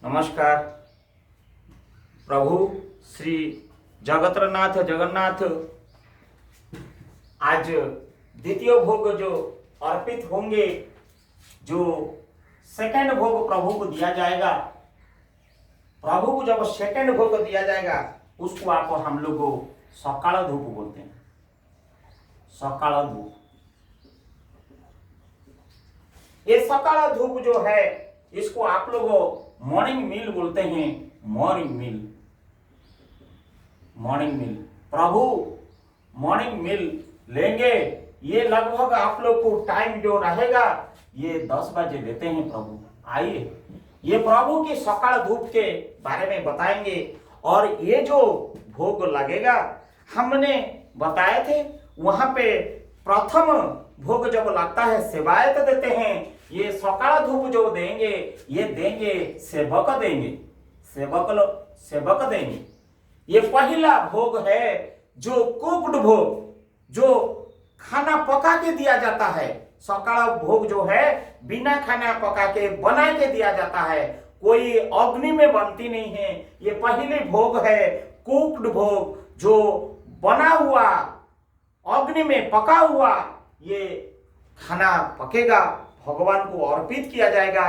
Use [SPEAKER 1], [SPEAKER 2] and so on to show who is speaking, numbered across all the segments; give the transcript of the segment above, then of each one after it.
[SPEAKER 1] नमस्कार। प्रभु श्री जगतनाथ जगन्नाथ आज द्वितीय भोग जो अर्पित होंगे, जो सेकंड भोग प्रभु को दिया जाएगा, प्रभु को जब सेकंड भोग दिया जाएगा उसको आप हम लोग सकाल धूप बोलते हैं। सकाल धूप, ये सकाल धूप जो है इसको आप लोग मॉर्निंग मील बोलते हैं। मॉर्निंग मील, मॉर्निंग मील, प्रभु मॉर्निंग मील लेंगे। ये लगभग आप लोग को टाइम जो रहेगा ये 10 बजे देते हैं प्रभु। आइए ये प्रभु की सकाल धूप के बारे में बताएंगे। और ये जो भोग लगेगा हमने बताए थे, वहां पे प्रथम भोग जब लगता है सेवायत देते हैं। ये सकाल धूप जो देंगे ये देंगे सेवक देंगे, सेवक देंगे। ये पहला भोग है जो कुक्ड भोग, जो खाना पका के दिया जाता है। सकाल भोग जो है बिना खाना पका के बना के दिया जाता है, कोई अग्नि में बनती नहीं है। ये पहली भोग है कुक्ड भोग, जो बना हुआ अग्नि में पका हुआ ये खाना पकेगा, भगवान को अर्पित किया जाएगा।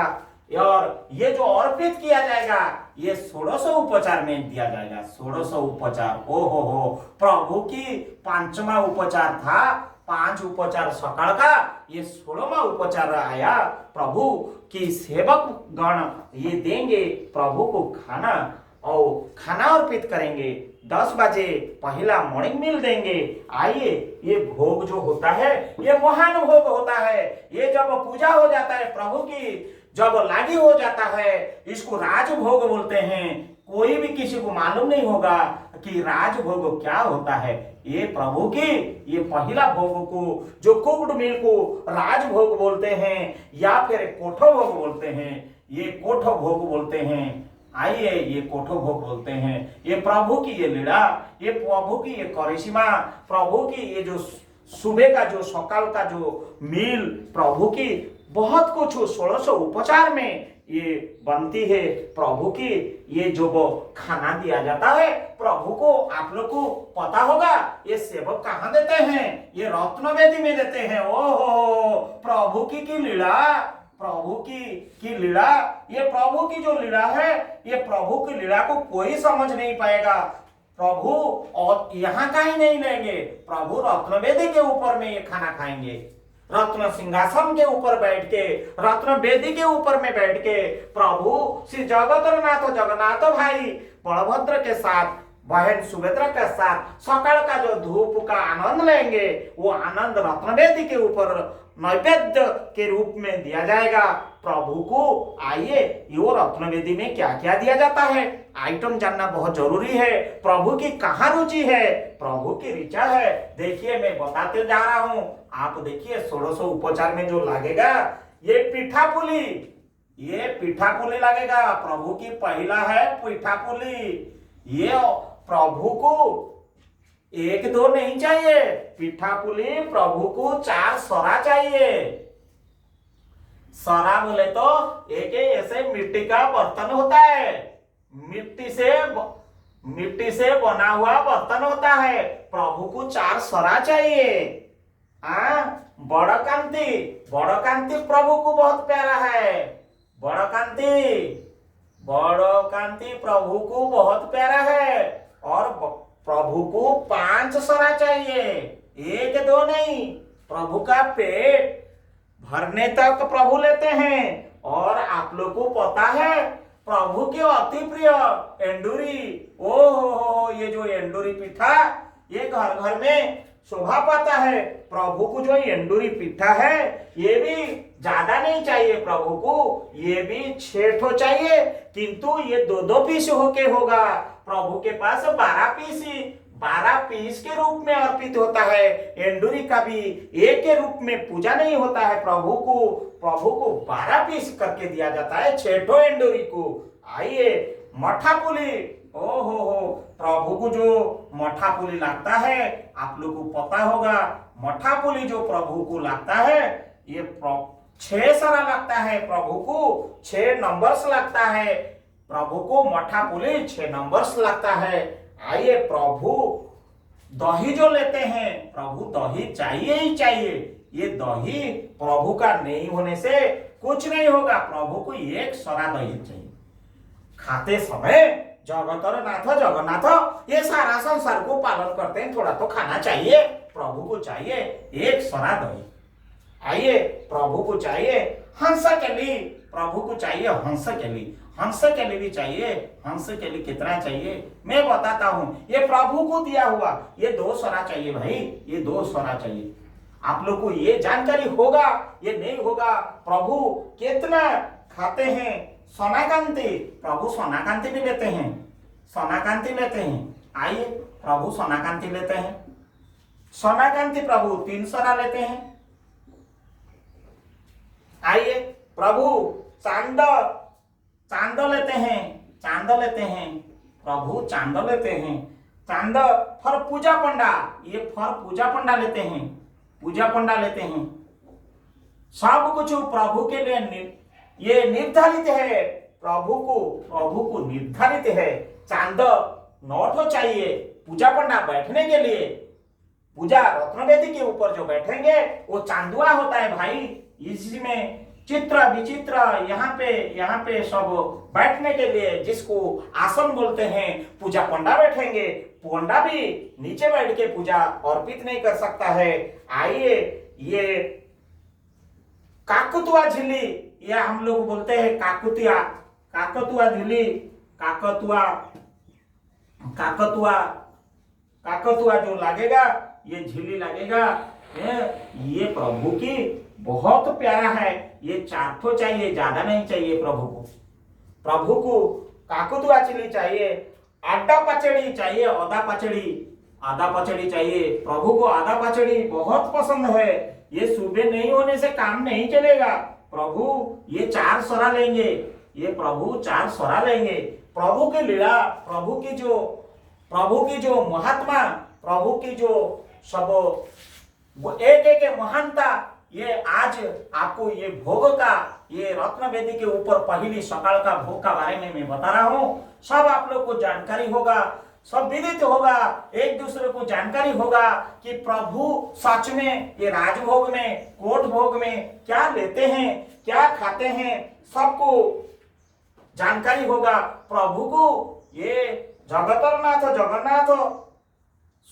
[SPEAKER 1] और ये जो अर्पित किया जाएगा ये 1600 उपचार में दिया जाएगा। 1600 उपचार, ओ हो, प्रभु की 5वां उपचार था। 5 उपचार सकाल का, ये 16वां उपचार आया। प्रभु की सेवक गण ये देंगे प्रभु को खाना, और खाना अर्पित करेंगे। 10 बजे पहला मॉर्निंग मील देंगे। आइए ये भोग जो होता है ये महान भोग होता है। ये जब पूजा हो जाता है प्रभु की, जब लागी हो जाता है, इसको राजभोग बोलते हैं। कोई भी किसी को मालूम नहीं होगा कि राजभोग क्या होता है। ये प्रभु की ये पहला भोग को, जो कुक्ड मील को राजभोग बोलते हैं या फिर कोठो भोग बोलते हैं। ये कोठो भोग बोलते हैं। आइए ये कोठो भोग बोलते हैं। ये प्रभु की ये लीला, ये प्रभु की ये करिश्मा, प्रभु की ये जो सुबह का जो सकाल का जो मील, प्रभु की बहुत कुछ 1600 उपचार में ये बनती है। प्रभु की ये जो वो खाना दिया जाता है प्रभु को, आप लोग को पता होगा ये सेवक कहाँ देते हैं? ये रत्न वेदी में देते हैं। ओहो, प्रभु की लीला, प्रभु की लीला, ये प्रभु की जो लीला है, ये प्रभु की लीला को कोई समझ नहीं पाएगा। प्रभु और यहाँ का ही नहीं लेंगे, प्रभु रत्न वेदी के ऊपर में ये खाना खाएंगे। रत्न सिंहासन के ऊपर बैठ के, रत्न वेदी के ऊपर में बैठ के प्रभु श्री जगतनाथ जगन्नाथ भाई बलभद्र के साथ, बहन सुभद्रा के साथ सकाल का जो धूप का आनंद लेंगे, वो आनंद रत्न वेदी के ऊपर नैवेद्य के रूप में दिया जाएगा प्रभु को। आइए ये रत्न वेदी में क्या क्या दिया जाता है आइटम जानना बहुत जरूरी है। प्रभु की कहाँ रुचि है, प्रभु की ऋचा है, देखिए मैं बताते जा रहा हूँ। आप देखिए 1600 उपचार में जो लगेगा ये पिठापुली, ये पिठापुली लगेगा। प्रभु की पहला है पिठापुली। ये प्रभु को 1-2 नहीं चाहिए, पिठापुली प्रभु को 4 सरा चाहिए। सरा बोले तो एक ऐसे मिट्टी का बर्तन होता है, मिट्टी से बना हुआ बर्तन होता है। प्रभु को 4 सरा चाहिए। बड़कांति, बड़कांति प्रभु को बहुत प्यारा है। बड़कांति प्रभु को बहुत प्यारा है। और प्रभु को 5 सरा चाहिए, 1-2 नहीं। प्रभु का पेट भरने तक प्रभु लेते हैं। और आप लोग को पता है प्रभु के अति प्रिय एंडूरी, ओहो, ये जो एंडूरी पिठा ये घर घर में शोभा पाता है। प्रभु को जो एंडूरी पिठा है ये भी ज्यादा नहीं चाहिए प्रभु को, ये भी 6 ठो चाहिए, किंतु ये 2-2 पीस होके होगा। प्रभु के पास 12 पीस के रूप में अर्पित होता है। एंडूरी का भी एक के रूप में पूजा नहीं होता है। प्रभु को 12 पीस करके दिया जाता है, 6 ठो एंडूरी को। आइए मठापुली, ओहो, प्रभु को जो मठापुली लगता है आप लोग को पता होगा। मठापुली जो प्रभु को लगता है ये 6 सरा लगता है। प्रभु को 6 नंबर्स लगता है। प्रभु को मठा पुली 6 नंबर्स लगता है। आइए, प्रभु दही जो लेते हैं, प्रभु दही चाहिए ही चाहिए। ये दही प्रभु का नहीं होने से कुछ नहीं होगा। प्रभु को एक सरा दही चाहिए। खाते समय जगतर नाथ जगन्नाथ ये सारा संसार को पालन करते हैं, थोड़ा तो खाना चाहिए। प्रभु को चाहिए एक सरा दही। आइए, प्रभु को चाहिए हंस केली, प्रभु को चाहिए हंस केली। हंस केली भी चाहिए। हंस केली कितना चाहिए मैं बताता हूं। ये प्रभु को दिया हुआ ये 2 सरा चाहिए भाई, ये 2 सरा चाहिए। आप लोग को ये जानकारी होगा, ये नहीं होगा। प्रभु कितना खाते हैं। सोनाकांति, प्रभु सोनाकांति भी लेते हैं, सोनाकांति लेते हैं। आइए, प्रभु सोनाकांति लेते हैं। सोनाकांति प्रभु 3 सरा लेते हैं। आइए, प्रभु चांद चांद लेते हैं, चांद लेते हैं, प्रभु चांद लेते हैं। चांद फर पूजा पंडा, ये फर पूजा पंडा लेते हैं, पूजा पंडा लेते हैं। सब कुछ प्रभु के लिए ये निर्धारित है। प्रभु को निर्धारित है। चांद नोट चाहिए पूजा पंडा बैठने के लिए। पूजा रत्न वेदी के ऊपर जो बैठेंगे वो चांदुआ होता है भाई। इसमें चित्र विचित्र यहाँ पे सब बैठने के लिए जिसको आसन बोलते हैं, पूजा पंडा बैठेंगे। पंडा भी नीचे बैठ के पूजा अर्पित नहीं कर सकता है। आइए, ये काकतुआ झिल्ली, ये हम लोग बोलते हैं काकतिया, काकतुआ झिल्ली, काकतुआ जो लगेगा, ये झिल्ली लगेगा। ये प्रभु की बहुत प्यारा है। ये 4 ठो चाहिए, ज्यादा नहीं चाहिए। प्रभु को काकतुआ चिल्ली चाहिए। आधा पचड़ी चाहिए, आधा पचड़ी चाहिए। प्रभु को आधा पचड़ी बहुत पसंद है। ये सुबह नहीं होने से काम नहीं चलेगा। प्रभु ये 4 सरा लेंगे, ये प्रभु 4 सरा लेंगे। प्रभु की लीला, प्रभु की जो महात्मा, प्रभु की जो सब एक महानता, ये आज आपको ये भोग का, ये रत्न वेदी के ऊपर पहली सकाल का भोग का बारे में मैं बता रहा हूँ। सब आप लोग को जानकारी होगा, सब विदित होगा, एक दूसरे को जानकारी होगा कि प्रभु सच में ये राजभोग में, कोट भोग में क्या लेते हैं, क्या खाते हैं, सबको जानकारी होगा। प्रभु को ये जगन्नाथ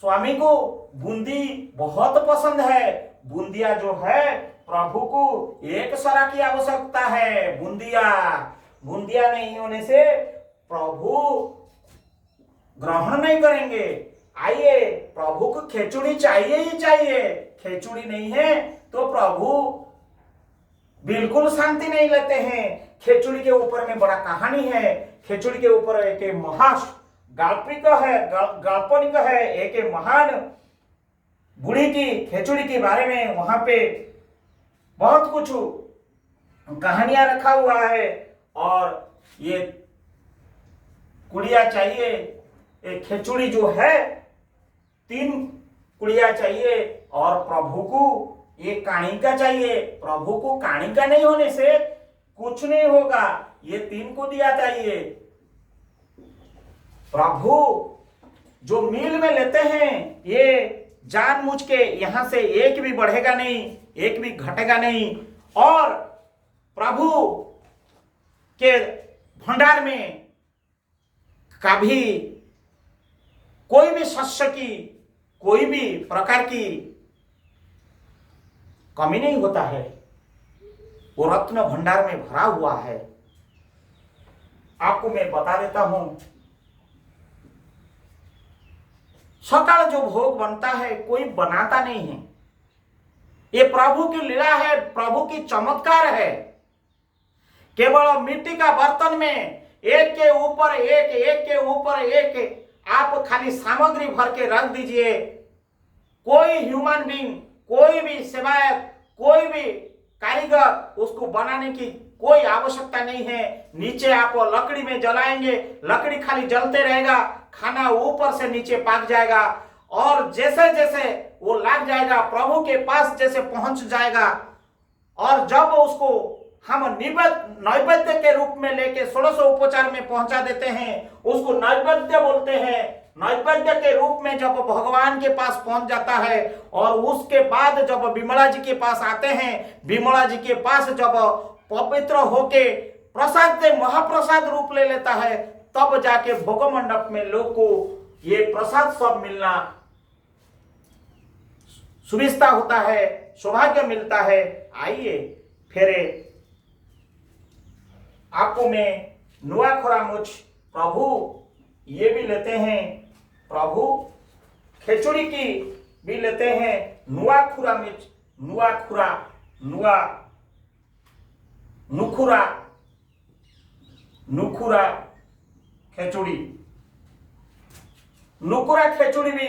[SPEAKER 1] स्वामी को बूंदी बहुत पसंद है। बूंदिया जो है प्रभु को 1 सरा की आवश्यकता है। बूंदिया नहीं होने से प्रभु ग्रहण नहीं करेंगे। आइए, प्रभु को खिचड़ी चाहिए ही चाहिए। खिचड़ी नहीं है तो प्रभु बिल्कुल शांति नहीं लेते हैं। खिचड़ी के ऊपर में बड़ा कहानी है। खिचड़ी के ऊपर एक काल्पनिक है, एक महान बूढ़ी की खिचड़ी के बारे में वहां पे बहुत कुछ कहानियां रखा हुआ है। और ये कुड़िया चाहिए, एक खिचड़ी जो है 3 कुड़िया चाहिए। और प्रभु को ये काणिका चाहिए। प्रभु को काणिका नहीं होने से कुछ नहीं होगा। ये 3 को दिया चाहिए। प्रभु जो मील में लेते हैं, ये जानबूझ के यहां से एक भी बढ़ेगा नहीं, एक भी घटेगा नहीं। और प्रभु के भंडार में कभी कोई भी शस्य की, कोई भी प्रकार की कमी नहीं होता है। वो रत्न भंडार में भरा हुआ है। आपको मैं बता देता हूं, सकाल जो भोग बनता है कोई बनाता नहीं है। ये प्रभु की लीला है, प्रभु की चमत्कार है। केवल मिट्टी का बर्तन में एक के ऊपर एक, एक के ऊपर एक आप खाली सामग्री भर के रख दीजिए। कोई ह्यूमन बीइंग, कोई भी सेवायत, कोई भी कारीगर उसको बनाने की कोई आवश्यकता नहीं है। नीचे आप लकड़ी में जलाएंगे, लकड़ी खाली जलते रहेगा, खाना ऊपर से नीचे पक जाएगा। और जैसे जैसे वो लग जाएगा, प्रभु के पास जैसे पहुंच जाएगा, और जब उसको हम नैवेद्य के रूप में लेके षोडश उपचार में पहुंचा देते हैं, उसको नैवेद्य बोलते हैं। नैवेद्य के रूप में जब भगवान के पास पहुंच जाता है और उसके बाद जब विमला जी के पास आते हैं, विमला जी के पास जब पवित्र होके प्रसाद से महाप्रसाद रूप ले लेता है, तब जाके भोग मंडप में लोग को ये प्रसाद सब मिलना सुविस्ता होता है, सौभाग्य मिलता है। आइए फिर आपको मैं नुआखुरा मुझ प्रभु ये भी लेते हैं, प्रभु खिचड़ी की भी लेते हैं, नुआखुरा मिर्च, नुआखुरा नुखुरा नुखुरा खिचड़ी, नुखुरा खिचड़ी भी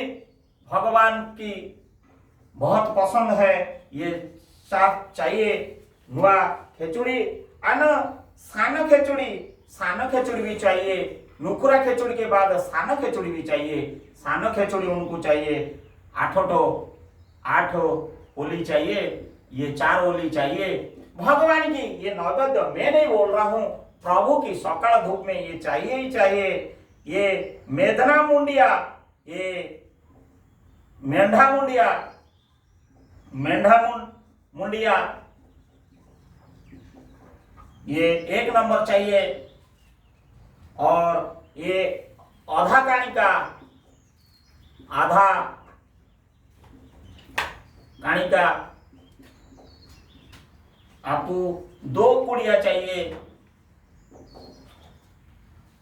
[SPEAKER 1] भगवान की बहुत पसंद है। ये साथ चाहिए नुआ खिचड़ी, साना खिचड़ी भी चाहिए। नुखुरा खिचड़ी के बाद साना खिचड़ी भी चाहिए। साना खिचड़ी उनको चाहिए 8 ओली चाहिए, ये 4 ओली चाहिए। भगवान की ये नैवेद्य मैं नहीं बोल रहा हूं, प्रभु की सकाल धूप में ये चाहिए ही चाहिए। ये मेधना मुंडिया, ये मेंढा मुंडिया ये 1 नंबर चाहिए। और ये आधा काणिका आपको 2 कुड़िया चाहिए।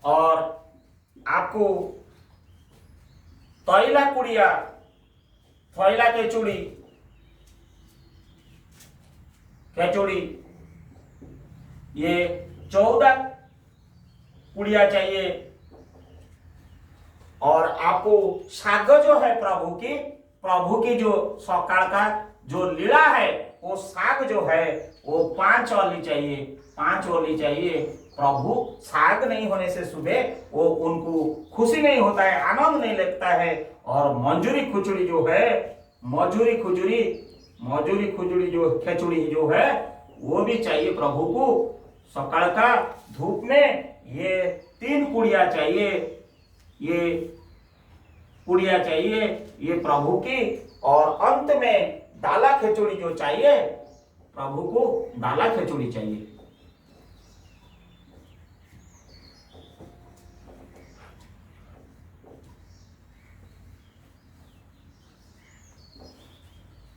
[SPEAKER 1] और आपको तैला खिचड़ी ये 14 कुड़िया चाहिए। और आपको साग जो है प्रभु की जो सकाल का जो लीला है, वो साग जो है वो 5 ओली चाहिए। प्रभु साग नहीं होने से सुबह वो उनको खुशी नहीं होता है, आनंद नहीं लगता है। और मंजूरी खिचड़ी जो है, मजूरी खिचड़ी जो है वो भी चाहिए प्रभु को। सकाल का धूप में ये 3 कुड़िया चाहिए ये प्रभु की। और अंत में डाला खिचड़ी जो चाहिए, प्रभु को डाला खिचड़ी चाहिए।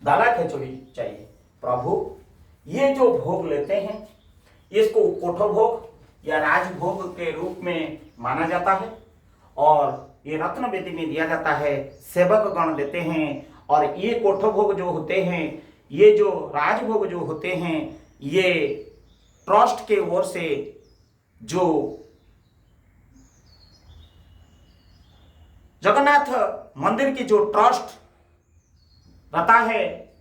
[SPEAKER 1] डाला खिचड़ी चाहिए प्रभु। ये जो भोग लेते हैं इसको कोठो भोग या राजभोग के रूप में माना जाता है। और ये रत्न वेदी में दिया जाता है, सेवक गण देते हैं। और ये कोठो भोग जो होते हैं, ये जो राजभोग जो होते हैं, ये ट्रस्ट के ओर से जो जगन्नाथ मंदिर की जो ट्रस्ट रहता है,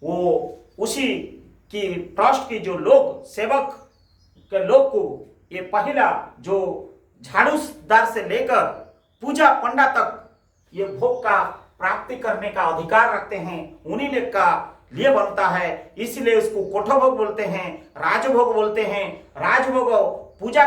[SPEAKER 1] वो उसी की ट्रस्ट की जो लोग सेवक के लोग को ये पहला जो झाड़ूदार से लेकर पूजा पंडा तक ये भोग का प्राप्ति करने का अधिकार रखते हैं, उन्हीं लोग का लिए बनता है। इसलिए इसको कोठो भोग बोलते हैं, राजभोग बोलते हैं। राजभोग पूजा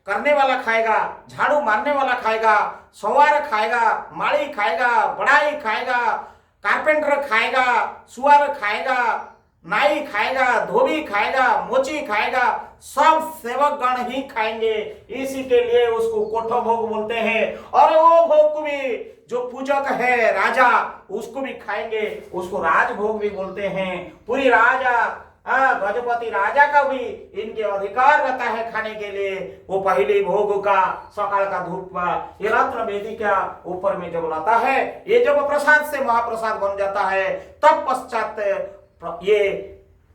[SPEAKER 1] करने वाला खाएगा, झाड़ू मारने वाला खाएगा, सवार खाएगा, माड़ी खाएगा, बड़ाई खाएगा, कारपेंटर खाएगा, सुअर खाएगा, नाई खाएगा, धोबी खाएगा, मोची खाएगा, सब सेवक गण ही खाएंगे। इसी के लिए उसको कोठो भोग बोलते हैं। और वो भोग को भी जो पूजक है राजा, उसको भी खाएंगे, उसको राजभोग भी बोलते हैं। पूरी राजा गजपति राजा का भी इनके अधिकार रहता है खाने के लिए। वो पहले भोग का सकाल का धूप ये रत्न वेदी का ऊपर में जब लाता है, ये जब प्रसाद से महाप्रसाद बन जाता है, तब पश्चात ये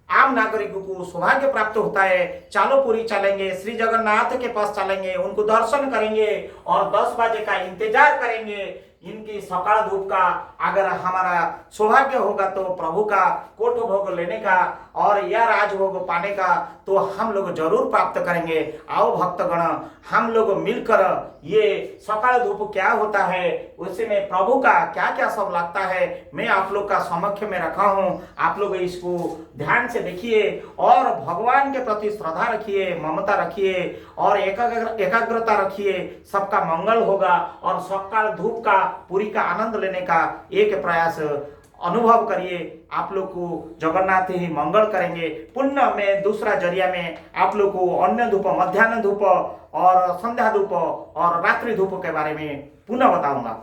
[SPEAKER 1] आम नागरिकों को सौभाग्य प्राप्त होता है। चालो पुरी चलेंगे, श्री जगन्नाथ के पास चलेंगे, उनको दर्शन करेंगे और 10 बजे का इंतजार करेंगे इनकी सकाल धूप का अगर हमारा सौभाग्य होगा तो प्रभु का कोट भोग लेने का और यह राजभोग पाने का तो हम लोग जरूर प्राप्त करेंगे। आओ भक्तगण, हम लोग मिलकर ये सकाल धूप क्या होता है, उसमें प्रभु का क्या क्या सब लगता है, मैं आप लोग का समक्ष में रखा हूँ। आप लोग इसको ध्यान से देखिए और भगवान के प्रति श्रद्धा रखिए, ममता रखिए और एकाग्रता रखिए। सबका मंगल होगा और सकाल धूप का पूरी का आनंद लेने का एक प्रयास अनुभव करिए। आप लोग को जगन्नाथ ही मंगल करेंगे। पुण्य में दूसरा जरिया में आप लोग को अन्य धूप, मध्याह्न धूप और संध्या धूप और रात्रि धूप के बारे में पुनः बताऊंगा।